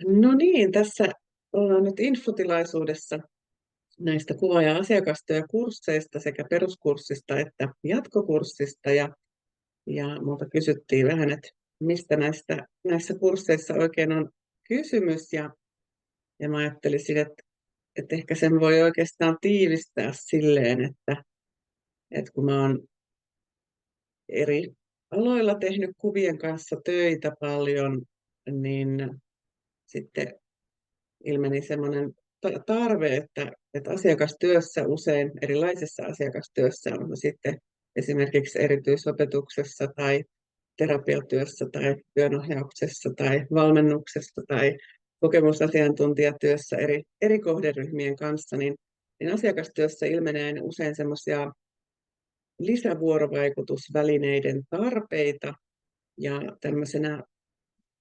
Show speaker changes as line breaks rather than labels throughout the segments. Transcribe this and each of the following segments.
No niin, tässä ollaan nyt infotilaisuudessa näistä kuva- ja asiakastyökursseista sekä peruskurssista että jatkokurssista. Ja multa kysyttiin vähän, että mistä näissä kursseissa oikein on kysymys. Ja mä ajattelisin, että ehkä sen voi oikeastaan tiivistää silleen, että kun mä oon eri aloilla tehnyt kuvien kanssa töitä paljon, niin sitten ilmeni semmoinen tarve, että asiakastyössä usein, erilaisessa asiakastyössä on sitten esimerkiksi erityisopetuksessa tai terapiatyössä tai työnohjauksessa tai valmennuksessa tai kokemusasiantuntijatyössä eri kohderyhmien kanssa, niin asiakastyössä ilmenee usein semmoisia lisävuorovaikutusvälineiden tarpeita. Ja tämmöisenä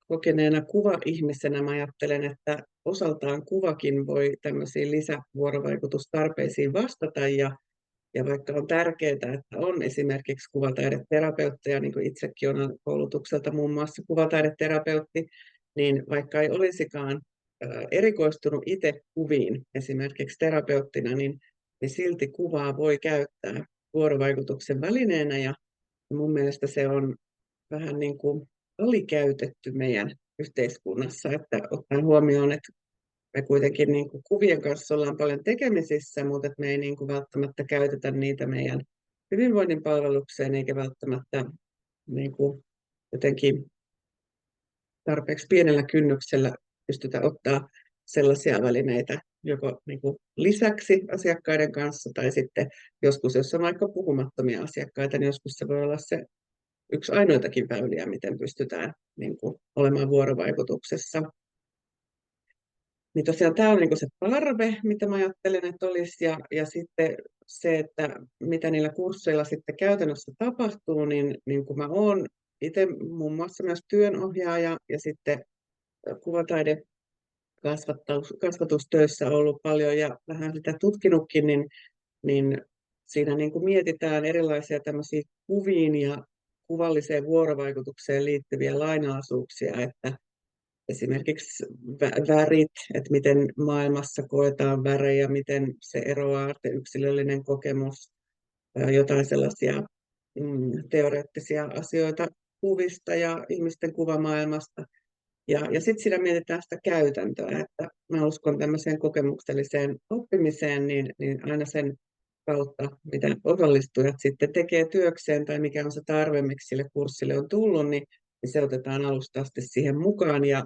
kokeneena kuva-ihmisenä mä ajattelen, että osaltaan kuvakin voi tämmöisiin lisävuorovaikutustarpeisiin vastata, ja vaikka on tärkeää, että on esimerkiksi kuvataideterapeutteja, niin kuin itsekin olen koulutukselta muun muassa kuvataideterapeutti, niin vaikka ei olisikaan erikoistunut itse kuviin esimerkiksi terapeuttina, niin silti kuvaa voi käyttää vuorovaikutuksen välineenä, ja mun mielestä se on vähän niin kuin alikäytetty meidän yhteiskunnassa, että ottaen huomioon, että me kuitenkin niin kuin kuvien kanssa ollaan paljon tekemisissä, mutta että me ei niin kuin välttämättä käytetä niitä meidän hyvinvoinnin palvelukseen, eikä välttämättä niin kuin jotenkin tarpeeksi pienellä kynnyksellä pystytä ottaa sellaisia välineitä joko niin kuin lisäksi asiakkaiden kanssa, tai sitten joskus, jos on vaikka puhumattomia asiakkaita, niin joskus se voi olla se yksi ainoitakin väyliä, miten pystytään niin kuin, olemaan vuorovaikutuksessa. Niin tosiaan tämä on niin kuin se tarve, mitä mä ajattelen, että olisi, ja sitten se, että mitä niillä kursseilla sitten käytännössä tapahtuu, niin kun mä oon itse muun muassa myös työnohjaaja ja sitten kuvataide kasvatustöissä ollut paljon ja vähän sitä tutkinutkin, niin siinä niin kuin mietitään erilaisia tämmöisiä kuviin ja kuvalliseen vuorovaikutukseen liittyviä lainalaisuuksia, että esimerkiksi värit, että miten maailmassa koetaan värejä, miten se eroaa, se yksilöllinen kokemus, jotain sellaisia teoreettisia asioita kuvista ja ihmisten kuvamaailmasta. Ja sitten siinä mietitään sitä käytäntöä, että mä uskon tämmöiseen kokemukselliseen oppimiseen, niin aina sen kautta, mitä osallistujat sitten tekee työkseen tai mikä on se tarve, miksi sille kurssille on tullut, niin se otetaan alusta asti siihen mukaan. Ja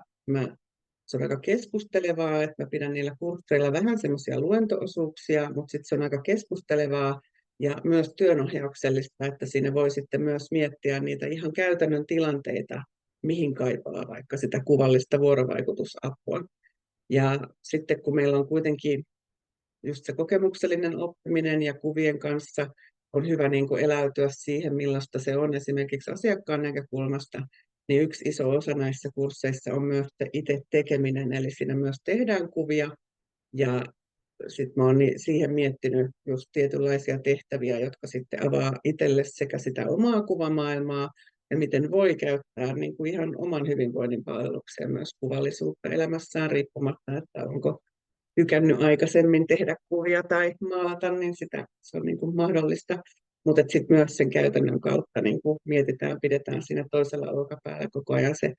se on aika keskustelevaa, että mä pidän niillä kursseilla vähän semmoisia luento-osuuksia, mutta sitten se on aika keskustelevaa ja myös työnohjauksellista, että siinä voi sitten myös miettiä niitä ihan käytännön tilanteita, mihin kaipaa vaikka sitä kuvallista vuorovaikutusapua. Ja sitten kun meillä on kuitenkin just se kokemuksellinen oppiminen ja kuvien kanssa on hyvä niin kuin eläytyä siihen, millaista se on esimerkiksi asiakkaan näkökulmasta, niin yksi iso osa näissä kursseissa on myös se itse tekeminen, eli siinä myös tehdään kuvia, ja sitten mä oon siihen miettinyt just tietynlaisia tehtäviä, jotka sitten avaa itselle sekä sitä omaa kuvamaailmaa, ja miten voi käyttää niin kuin ihan oman hyvinvoinnin palvelukseen myös kuvallisuutta elämässään riippumatta, että onko tykännyt aikaisemmin tehdä kuvia tai maalata, niin se on niin kuin mahdollista. Mutta sitten myös sen käytännön kautta niin kuin mietitään, pidetään siinä toisella olkapäällä koko ajan se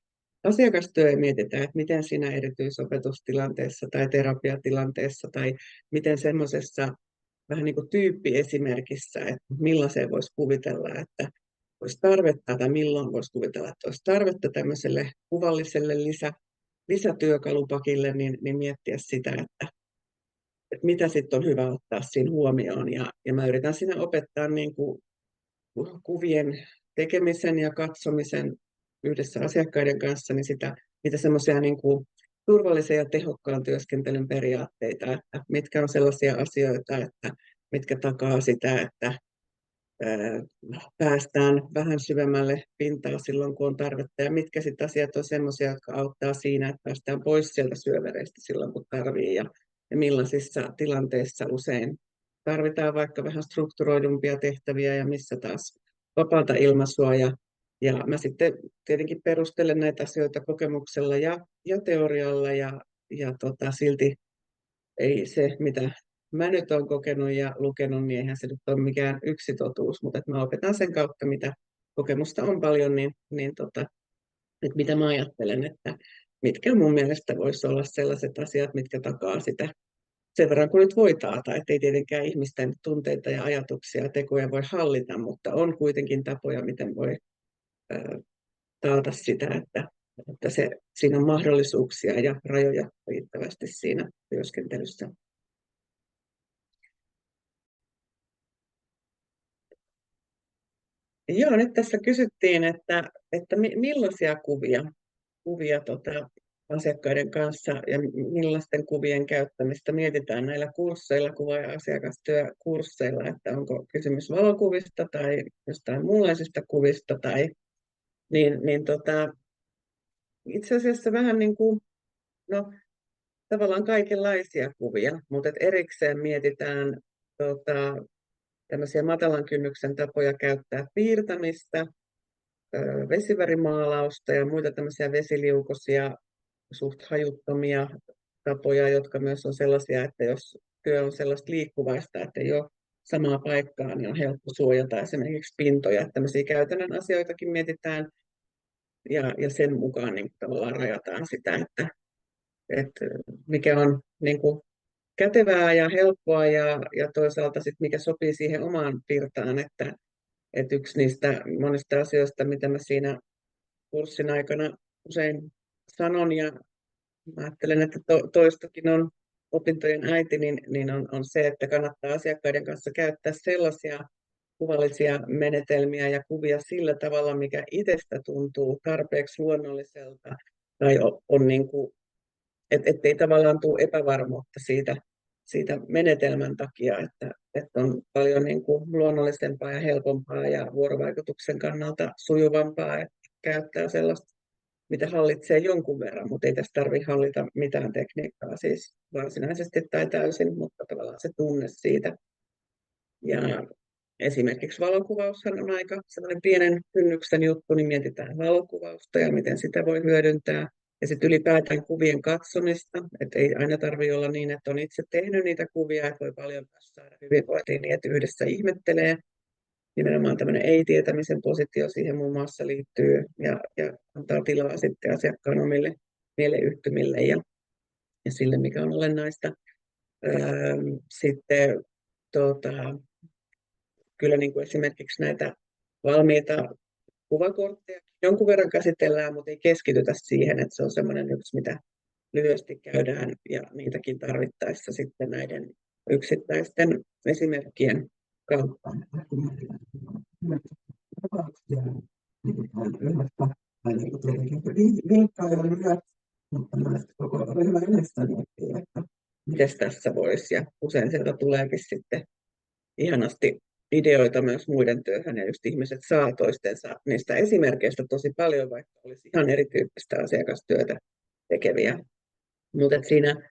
asiakastyö ja mietitään, että miten siinä erityisopetustilanteessa tai terapiatilanteessa tai miten semmoisessa vähän niin kuin tyyppiesimerkissä, että millaiseen voisi kuvitella, että olisi tarvetta tai milloin voisi kuvitella, että olisi tarvetta tämmöiselle kuvalliselle lisätyökalupakille, niin miettiä sitä, että mitä sitten on hyvä ottaa siinä huomioon. Ja mä yritän siinä opettaa niin kuin kuvien tekemisen ja katsomisen yhdessä asiakkaiden kanssa, niin niitä semmoisia niin kuin turvallisen ja tehokkaan työskentelyn periaatteita, että mitkä on sellaisia asioita, että mitkä takaa sitä, että päästään vähän syvemmälle pintaa silloin, kun on tarvetta, ja mitkä sitten asiat on sellaisia, jotka auttaa siinä, että päästään pois sieltä syövereistä silloin, kun tarvii, ja millaisissa tilanteissa usein tarvitaan vaikka vähän strukturoidumpia tehtäviä, ja missä taas vapaata ilmaisua, Ja mä sitten tietenkin perustelen näitä asioita kokemuksella ja teorialla silti ei se, mitä mä nyt olen kokenut ja lukenut, niin eihän se nyt ole mikään yksi totuus, mutta että mä opetan sen kautta, mitä kokemusta on paljon, että mitä mä ajattelen, että mitkä mun mielestä voisi olla sellaiset asiat, mitkä takaa sitä sen verran kuin nyt voi taata, ettei tietenkään ihmisten tunteita ja ajatuksia ja tekoja voi hallita, mutta on kuitenkin tapoja, miten voi taata sitä, että siinä on mahdollisuuksia ja rajoja riittävästi siinä työskentelyssä. Joo, nyt tässä kysyttiin, että millaisia kuvia asiakkaiden kanssa ja millaisten kuvien käyttämistä mietitään näillä kursseilla, kuva- ja asiakastyökursseilla, että onko kysymys valokuvista tai jostain muunlaisista kuvista, itse asiassa vähän niin kuin, no, tavallaan kaikenlaisia kuvia, mutta et erikseen mietitään tämmöisiä matalan kynnyksen tapoja käyttää piirtämistä, vesivärimaalausta ja muita tämmöisiä vesiliukoisia, suht hajuttomia tapoja, jotka myös on sellaisia, että jos työ on sellaista liikkuvaista, että ei ole samaa paikkaa, niin on helppo suojata esimerkiksi pintoja. Tämmöisiä käytännön asioitakin mietitään ja sen mukaan niin tavallaan rajataan sitä, että mikä on niin kuin kätevää ja helppoa ja toisaalta sit mikä sopii siihen omaan pirtaan, että yksi niistä monista asioista, mitä mä siinä kurssin aikana usein sanon ja mä ajattelen, että toistakin on opintojen äiti, niin on se, että kannattaa asiakkaiden kanssa käyttää sellaisia kuvallisia menetelmiä ja kuvia sillä tavalla, mikä itsestä tuntuu tarpeeksi luonnolliselta tai on niin kuin, ettei tavallaan tule epävarmuutta siitä menetelmän takia, että on paljon niin kuin luonnollisempaa ja helpompaa ja vuorovaikutuksen kannalta sujuvampaa, että käyttää sellaista, mitä hallitsee jonkun verran, mutta ei tässä tarvitse hallita mitään tekniikkaa siis varsinaisesti tai täysin, mutta tavallaan se tunne siitä. Ja esimerkiksi valokuvaushan on aika sellainen pienen kynnyksen juttu, niin mietitään valokuvausta ja miten sitä voi hyödyntää. Ja sitten ylipäätään kuvien katsomista, että ei aina tarvitse olla niin, että on itse tehnyt niitä kuvia, että voi paljon myös saada hyvinvointiin niin, että yhdessä ihmettelee. Nimenomaan tämmöinen ei-tietämisen positio siihen muun muassa liittyy ja antaa tilaa sitten asiakkaan omille mieleyhtymille ja sille, mikä on olennaista. Sitten kyllä niin kuin esimerkiksi näitä valmiita kuvakortteja jonkun verran käsitellään, mutta ei keskitytä siihen, että se on semmoinen yksi, mitä lyhyesti käydään ja niitäkin tarvittaessa sitten näiden yksittäisten esimerkkien kautta. Tai niin kuin tietenkin vinkkailu myös, mutta myös koko ryhmä yhdessä miettii, että miten tässä voisi. Ja usein sieltä tuleekin sitten ihanasti ideoita myös muiden työhön, ja just ihmiset saa toistensa niistä esimerkkeistä tosi paljon, vaikka olisi ihan erityyppistä asiakastyötä tekeviä. Mutta siinä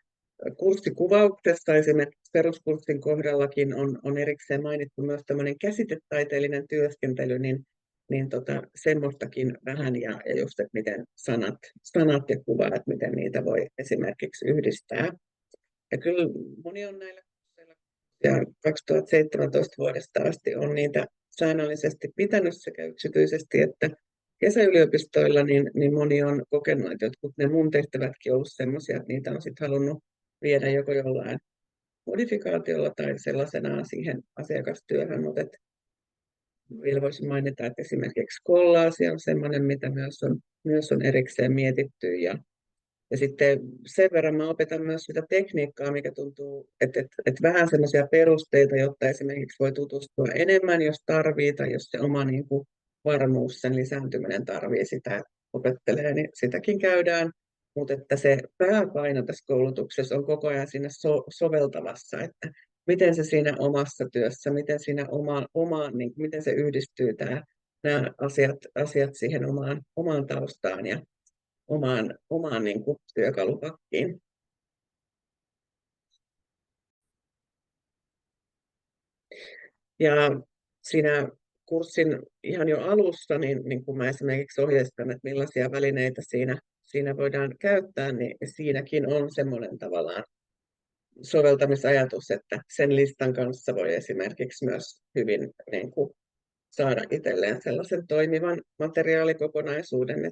kurssikuvauksessa esimerkiksi peruskurssin kohdallakin on erikseen mainittu myös tämmöinen käsitetaiteellinen työskentely, niin semmoistakin vähän, ja just, että miten sanat ja kuvat, miten niitä voi esimerkiksi yhdistää. Ja kyllä moni on näillä kursseilla, ja 2017 vuodesta asti on niitä säännöllisesti pitänyt sekä yksityisesti että kesäyliopistoilla, niin moni on kokenut, että jotkut ne mun tehtävätkin on ollut sellaisia, että niitä on sitten halunnut viedä joko jollain modifikaatiolla tai sellaisenaan siihen asiakastyöhön, mutta vielä voisin mainita, että esimerkiksi kollaasi on sellainen, mitä myös on erikseen mietitty. Ja sitten sen verran mä opetan myös sitä tekniikkaa, mikä tuntuu, että vähän semmoisia perusteita, jotta esimerkiksi voi tutustua enemmän, jos tarvii, tai jos se oma niin kuin varmuus, sen lisääntyminen tarvii sitä, että opettelee, niin sitäkin käydään. Mutta että se pääpaino tässä koulutuksessa on koko ajan siinä soveltavassa, että miten se siinä omassa työssä, miten siinä niin miten se yhdistyy nämä asiat siihen omaan taustaan ja omaan niin kuin työkalupakkiin. Ja siinä kurssin ihan jo alussa, niin kun mä esimerkiksi ohjeistan, että millaisia välineitä siinä voidaan käyttää, niin siinäkin on semmoinen tavallaan soveltamisajatus, että sen listan kanssa voi esimerkiksi myös hyvin niin kuin, saada itselleen sellaisen toimivan materiaalikokonaisuuden.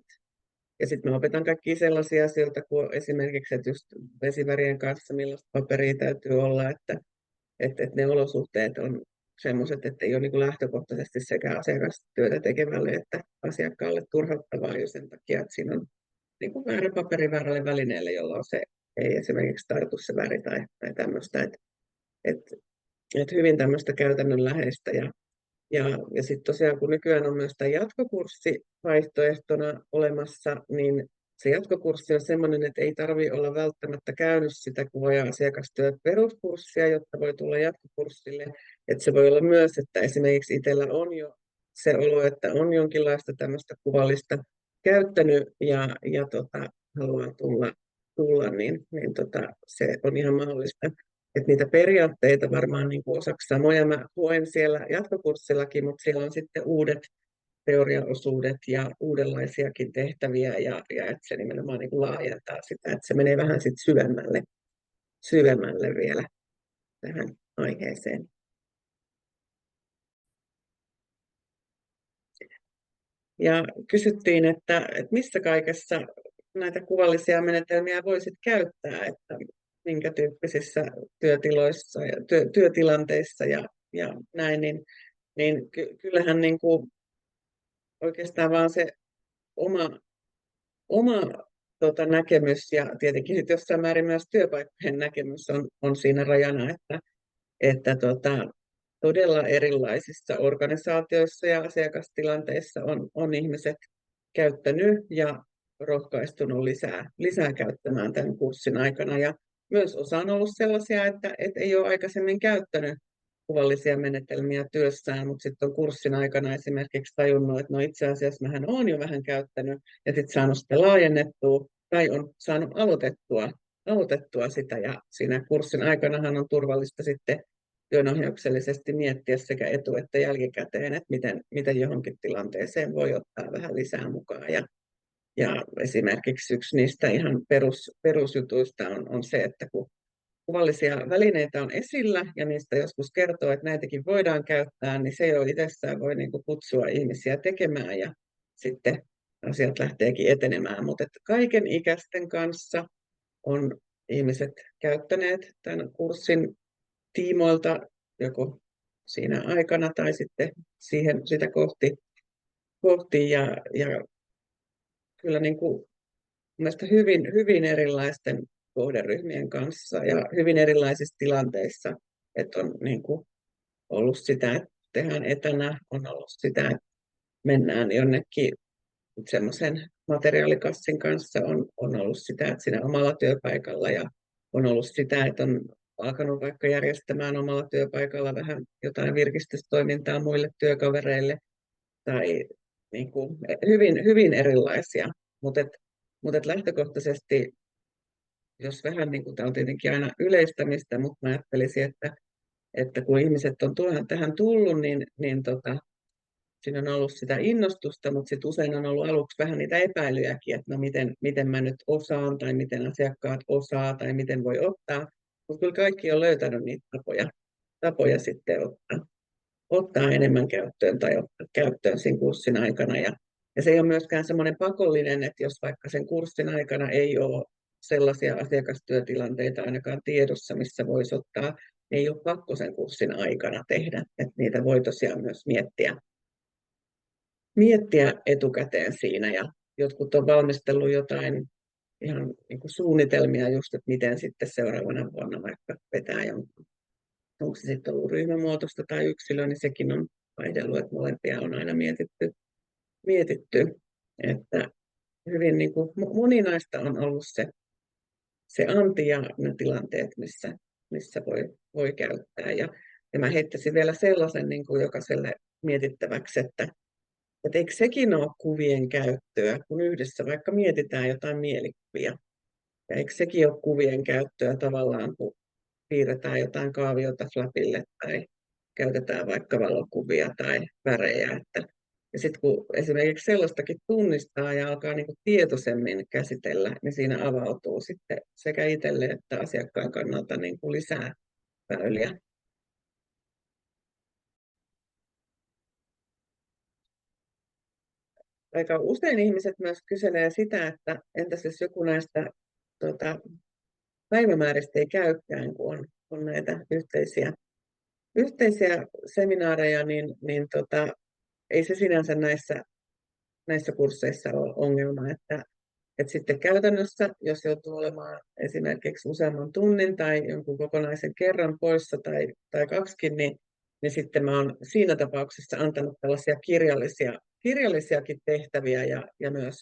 Ja sitten mä opetan kaikkia sellaisia asioita kuin esimerkiksi, että just vesivärien kanssa millaista paperia täytyy olla, että ne olosuhteet on semmoiset, että ei ole niin kuin lähtökohtaisesti sekä asiakastyötä tekevälle että asiakkaalle turhauttavaa jo sen takia, että siinä on niin kuin väärä paperi väärälle välineelle, jolloin se ei esimerkiksi tartu se väri tai tämmöistä. Et hyvin tämmöistä käytännönläheistä. Ja sitten tosiaan, kun nykyään on myös tämä jatkokurssi vaihtoehtona olemassa, niin se jatkokurssi on sellainen, että ei tarvitse olla välttämättä käynyt sitä kuvaaja-asiakastyö peruskurssia, jotta voi tulla jatkokurssille. Että se voi olla myös, että esimerkiksi itsellä on jo se olo, että on jonkinlaista tämmöistä kuvallista käyttänyt ja haluaa tulla se on ihan mahdollista. Että niitä periaatteita varmaan niin kuin osaksi samoja mä luen siellä jatkokurssillakin, mutta siellä on sitten uudet teoriaosuudet ja uudenlaisiakin tehtäviä ja että se nimenomaan niin kuin laajentaa sitä, että se menee vähän sitten syvemmälle vielä tähän aiheeseen. Ja kysyttiin, että missä kaikessa näitä kuvallisia menetelmiä voisit käyttää, että minkä tyyppisissä työtiloissa ja työtilanteissa ja näin, niin kyllähän niin kuin oikeastaan vaan se oma näkemys ja tietenkin sit jossain määrin myös työpaikkojen näkemys on siinä rajana, että todella erilaisissa organisaatioissa ja asiakastilanteissa on ihmiset käyttänyt ja rohkaistunut lisää käyttämään tämän kurssin aikana. Ja myös osa on ollut sellaisia, että ei ole aikaisemmin käyttänyt kuvallisia menetelmiä työssään, mutta sitten on kurssin aikana esimerkiksi tajunnut, että no itse asiassa mähän olen jo vähän käyttänyt ja sitten saanut sitä laajennettua tai on saanut aloitettua sitä. Ja siinä kurssin aikanahan on turvallista sitten työnohjauksellisesti miettiä sekä että jälkikäteen, että miten johonkin tilanteeseen voi ottaa vähän lisää mukaan. Ja esimerkiksi yksi niistä ihan perusjutuista on se, että kun kuvallisia välineitä on esillä ja niistä joskus kertoo, että näitäkin voidaan käyttää, niin se jo itsessään voi niin kuin kutsua ihmisiä tekemään ja sitten asiat lähteekin etenemään. Mutta kaiken ikäisten kanssa on ihmiset käyttäneet tämän kurssin tiimoilta joko siinä aikana tai sitten sitä kohti ja kyllä niin kuin mielestäni hyvin erilaisten kohderyhmien kanssa ja hyvin erilaisissa tilanteissa, että on niin kuin ollut sitä, että tehdään etänä, on ollut sitä, että mennään jonnekin semmoisen materiaalikassin kanssa, on ollut sitä, että siinä omalla työpaikalla ja on ollut sitä, että on alkanut vaikka järjestämään omalla työpaikalla vähän jotain virkistystoimintaa muille työkavereille tai niin kuin hyvin erilaisia, mutta lähtökohtaisesti, jos vähän niin kuin tämä on tietenkin aina yleistämistä, mutta mä ajattelisin, että kun ihmiset on tähän tullut, niin siinä on ollut sitä innostusta, mutta sitten usein on ollut aluksi vähän niitä epäilyjäkin, että no miten mä nyt osaan tai miten asiakkaat osaa tai miten voi ottaa. Mutta kyllä kaikki on löytänyt niitä tapoja sitten ottaa enemmän käyttöön tai ottaa käyttöön siinä kurssin aikana. Ja se ei ole myöskään semmoinen pakollinen, että jos vaikka sen kurssin aikana ei ole sellaisia asiakastyötilanteita ainakaan tiedossa, missä voisi ottaa, niin ei ole pakko sen kurssin aikana tehdä. Että niitä voi tosiaan myös miettiä etukäteen siinä. Ja jotkut on valmistellut jotain ihan niin kuin suunnitelmia just, että miten sitten seuraavana vuonna vaikka vetää jonkun. Onko se sitten ollut ryhmämuotoista tai yksilöä, niin sekin on vaihdellut, että molempia on aina mietitty. Että hyvin niin kuin moninaista on ollut se anti ja ne tilanteet, missä voi käyttää. Ja mä heittäisin vielä sellaisen niin kuin jokaiselle mietittäväksi, että eikö sekin ole kuvien käyttöä, kun yhdessä vaikka mietitään jotain mielikuvia. Ja eikö sekin ole kuvien käyttöä tavallaan, kun piirretään jotain kaaviota flapille tai käytetään vaikka valokuvia tai värejä. Ja sitten kun esimerkiksi sellaistakin tunnistaa ja alkaa niin kuin tietoisemmin käsitellä, niin siinä avautuu sitten sekä itselle että asiakkaan kannalta niin kuin lisää väyliä. Aika usein ihmiset myös kyselee sitä, että entäs jos joku näistä päivämääristä ei käykään, kun on näitä yhteisiä seminaareja, niin ei se sinänsä näissä kursseissa ole ongelma, että sitten käytännössä, jos joutuu olemaan esimerkiksi useamman tunnin tai jonkun kokonaisen kerran poissa tai kaksikin, niin sitten mä oon siinä tapauksessa antanut tällaisia kirjallisiakin tehtäviä ja myös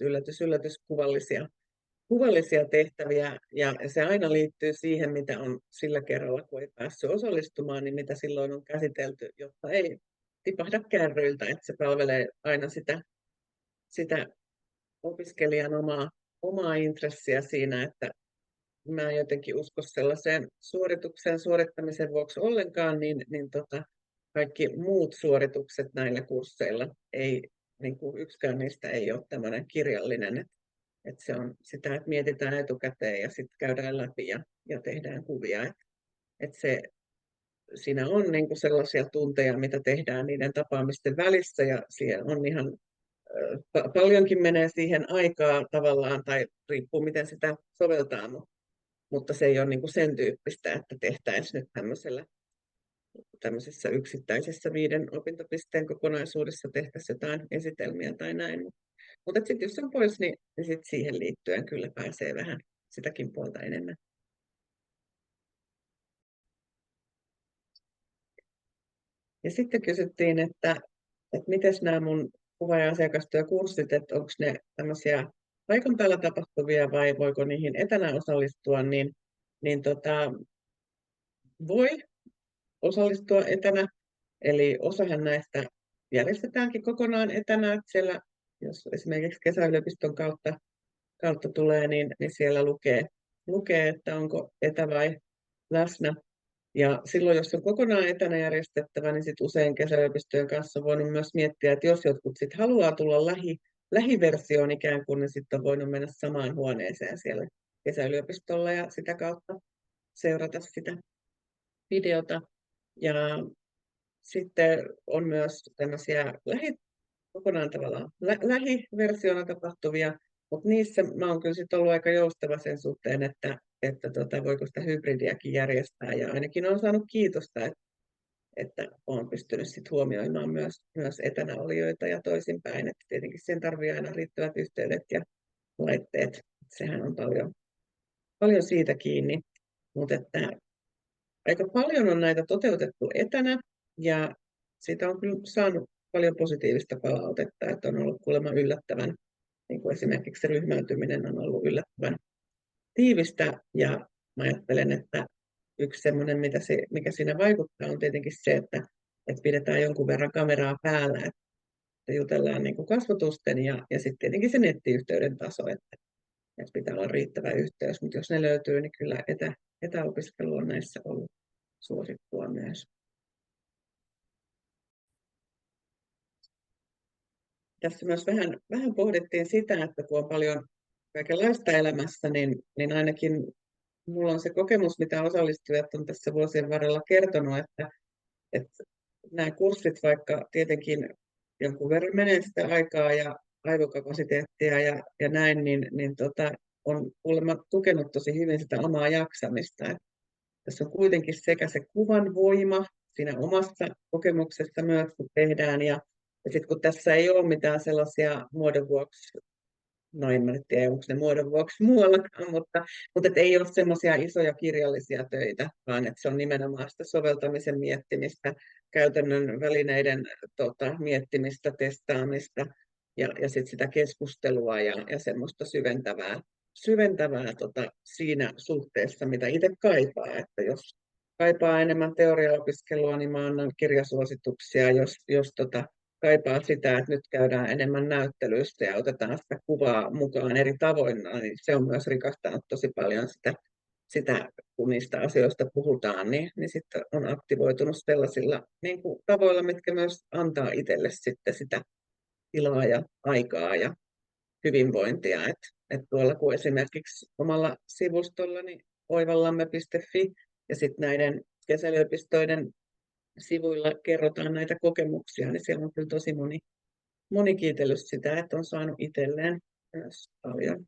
kuvallisia tehtäviä, ja se aina liittyy siihen, mitä on sillä kerralla, kun ei päässyt osallistumaan, niin mitä silloin on käsitelty, jotta ei tipahda kärryiltä, että se palvelee aina sitä opiskelijan omaa intressiä siinä, että mä en jotenkin usko sellaiseen suorituksen suorittamisen vuoksi ollenkaan, niin kaikki muut suoritukset näillä kursseilla ei, niin kuin yksikään niistä ei ole tämmöinen kirjallinen, että se on sitä, että mietitään etukäteen ja sitten käydään läpi ja tehdään kuvia. Siinä on niin kuin sellaisia tunteja, mitä tehdään niiden tapaamisten välissä, ja siellä on ihan paljonkin menee siihen aikaa tavallaan, tai riippuu miten sitä soveltaa, mutta se ei ole niin kuin sen tyyppistä, että tehtäisiin nyt tämmöisessä yksittäisessä 5 opintopisteen kokonaisuudessa tehtäisiin jotain esitelmiä tai näin. Mutta sitten jos on pois, niin sit siihen liittyen kyllä pääsee vähän sitäkin puolta enemmän. Ja sitten kysyttiin, että miten nämä mun kuva- ja asiakastyökurssit, että onko ne tämmöisiä paikan päällä tapahtuvia vai voiko niihin etänä osallistua, niin voi osallistua etänä. Eli osahan näistä järjestetäänkin kokonaan etänä, että siellä, jos esimerkiksi kesäyliopiston kautta tulee, niin siellä lukee, että onko etä vai läsnä. Ja silloin, jos on kokonaan etänä järjestettävä, niin sit usein kesäyliopistojen kanssa on voinut myös miettiä, että jos jotkut sit haluaa tulla lähiversioon ikään kuin, niin sitten on voinut mennä samaan huoneeseen siellä kesäyliopistolla ja sitä kautta seurata sitä videota. Ja sitten on myös tämmöisiä kokonaan tavallaan lähiversiona tapahtuvia, mutta niissä mä oon kyllä sit ollut aika joustava sen suhteen, että voiko sitä hybridiäkin järjestää, ja ainakin olen saanut kiitosta, että olen pystynyt sit huomioimaan myös etänä olijoita ja toisinpäin, että tietenkin sen tarvii aina riittävät yhteydet ja laitteet, sehän on paljon siitä kiinni, mutta että aika paljon on näitä toteutettu etänä, ja siitä on kyllä saanut paljon positiivista palautetta, että on ollut kuulemma yllättävän, niin kuin esimerkiksi se ryhmäytyminen on ollut yllättävän tiivistä, ja mä ajattelen, että yksi semmoinen, mikä siinä vaikuttaa, on tietenkin se, että pidetään jonkun verran kameraa päällä, että jutellaan niin kuin kasvotusten, ja sitten tietenkin se nettiyhteyden taso, että pitää olla riittävä yhteys, mutta jos ne löytyy, niin kyllä etäopiskelu on näissä ollut suosittua myös. Tässä myös vähän pohdittiin sitä, että kun on paljon kaikenlaista elämässä, niin ainakin minulla on se kokemus, mitä osallistujat on tässä vuosien varrella kertonut, että nämä kurssit, vaikka tietenkin jonkun verran menee sitä aikaa ja aivokapasiteettia ja näin, niin on kuulemma tukenut tosi hyvin sitä omaa jaksamista. Että tässä on kuitenkin sekä se kuvan voima siinä omassa kokemuksessa myös, kun tehdään, ja sitten kun tässä ei ole mitään sellaisia muodon vuoksi, no en mä nyt tiedä, onko ne muodon vuoksi muuallakaan, mutta et ei ole semmoisia isoja kirjallisia töitä, vaan että se on nimenomaan sitä soveltamisen miettimistä, käytännön välineiden miettimistä, testaamista ja sitten sitä keskustelua ja semmoista syventävää siinä suhteessa, mitä itse kaipaa. Että jos kaipaa enemmän teoriaopiskelua, niin mä annan kirjasuosituksia. Jos kaipaa sitä, että nyt käydään enemmän näyttelyistä ja otetaan sitä kuvaa mukaan eri tavoin, niin se on myös rikastanut tosi paljon sitä sitä, kun niistä asioista puhutaan, niin sitten on aktivoitunut sellaisilla niin kuin tavoilla, mitkä myös antaa itselle sitten sitä tilaa ja aikaa ja hyvinvointia. Et tuolla kun esimerkiksi omalla sivustollani oivallamme.fi ja sitten näiden kesäyliopistoiden sivuilla kerrotaan näitä kokemuksia, niin siellä on kyllä tosi moni kiitellyt sitä, että on saanut itselleen myös paljon